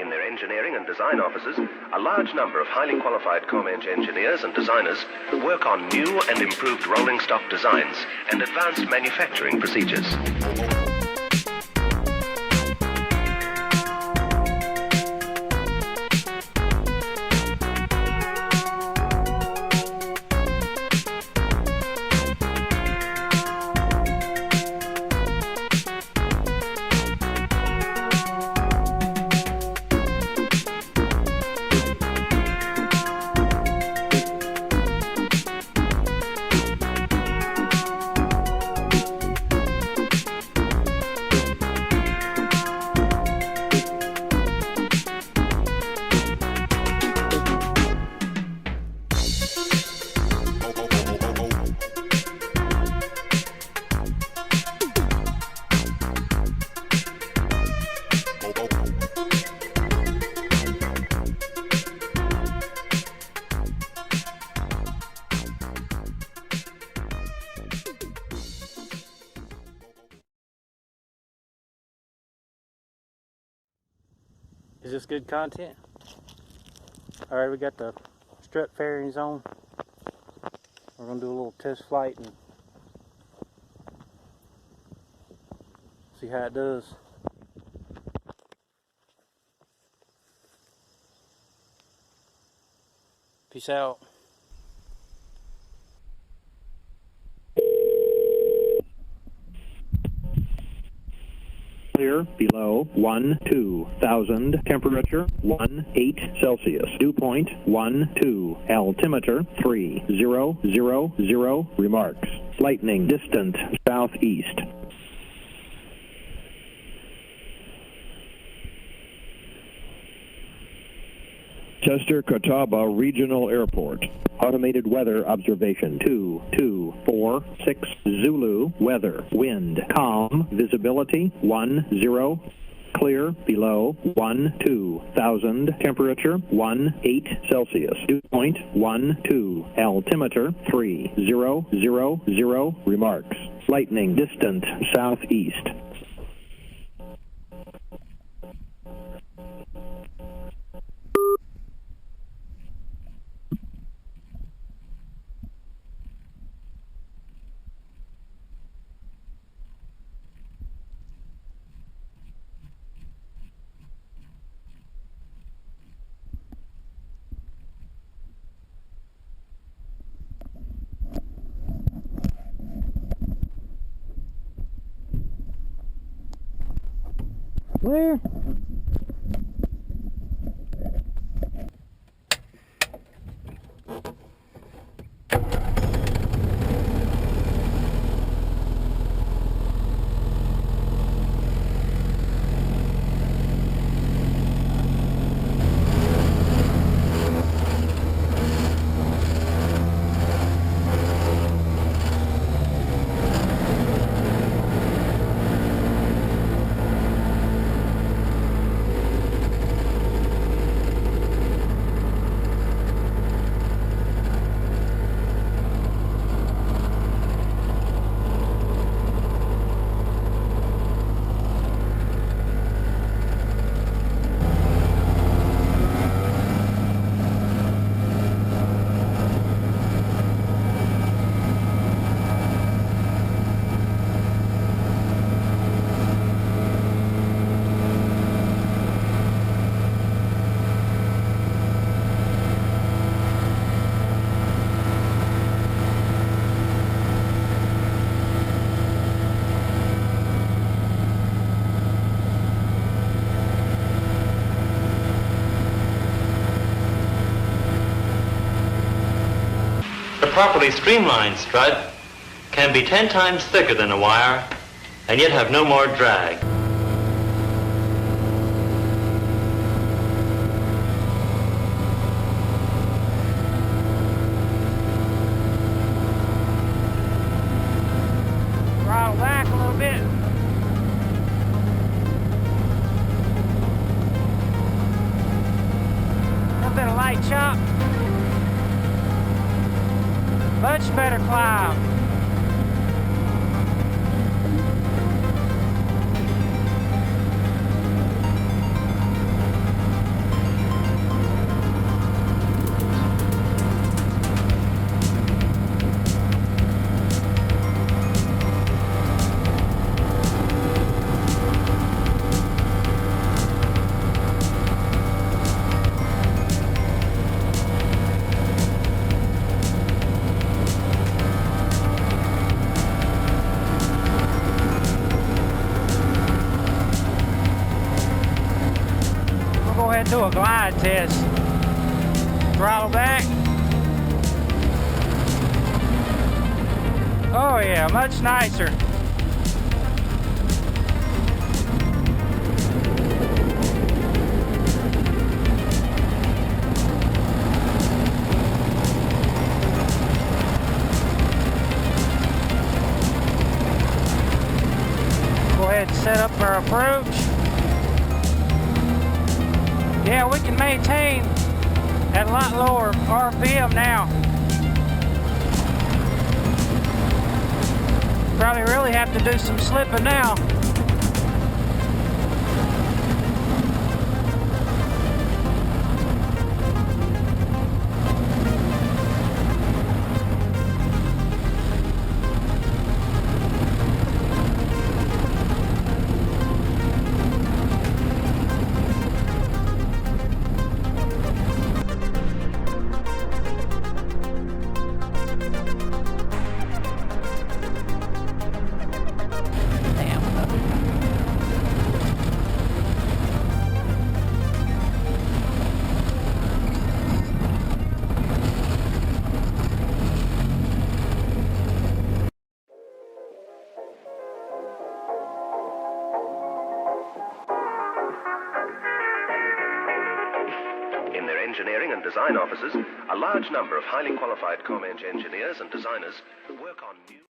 In their engineering and design offices, a large number of highly qualified ComEng engineers and designers work on new and improved rolling stock designs and advanced manufacturing procedures. Is this good content? Alright, we got the strut fairings on. We're going to do a little test flight and see how it does. Peace out. Clear below 12,000, temperature 18 Celsius, dew point 12, altimeter 3000, remarks, lightning distant southeast. Chester Catawba Regional Airport. Automated weather observation 2246 Zulu. Weather, wind, calm, visibility 10, clear below 12,000, temperature 18 Celsius, dew point 12, altimeter 3000, remarks, lightning distant southeast. Where? A properly streamlined strut can be 10 times thicker than a wire and yet have no more drag. Throttle back a little bit. A little bit of light chop. Much better climb. ride test. Throttle back. Oh yeah, much nicer. Go ahead and set up our approach. Yeah, we can maintain at a lot lower RPM now. Probably really have to do some slipping now. In their engineering and design offices, a large number of highly qualified ComEng engineers and designers work on new...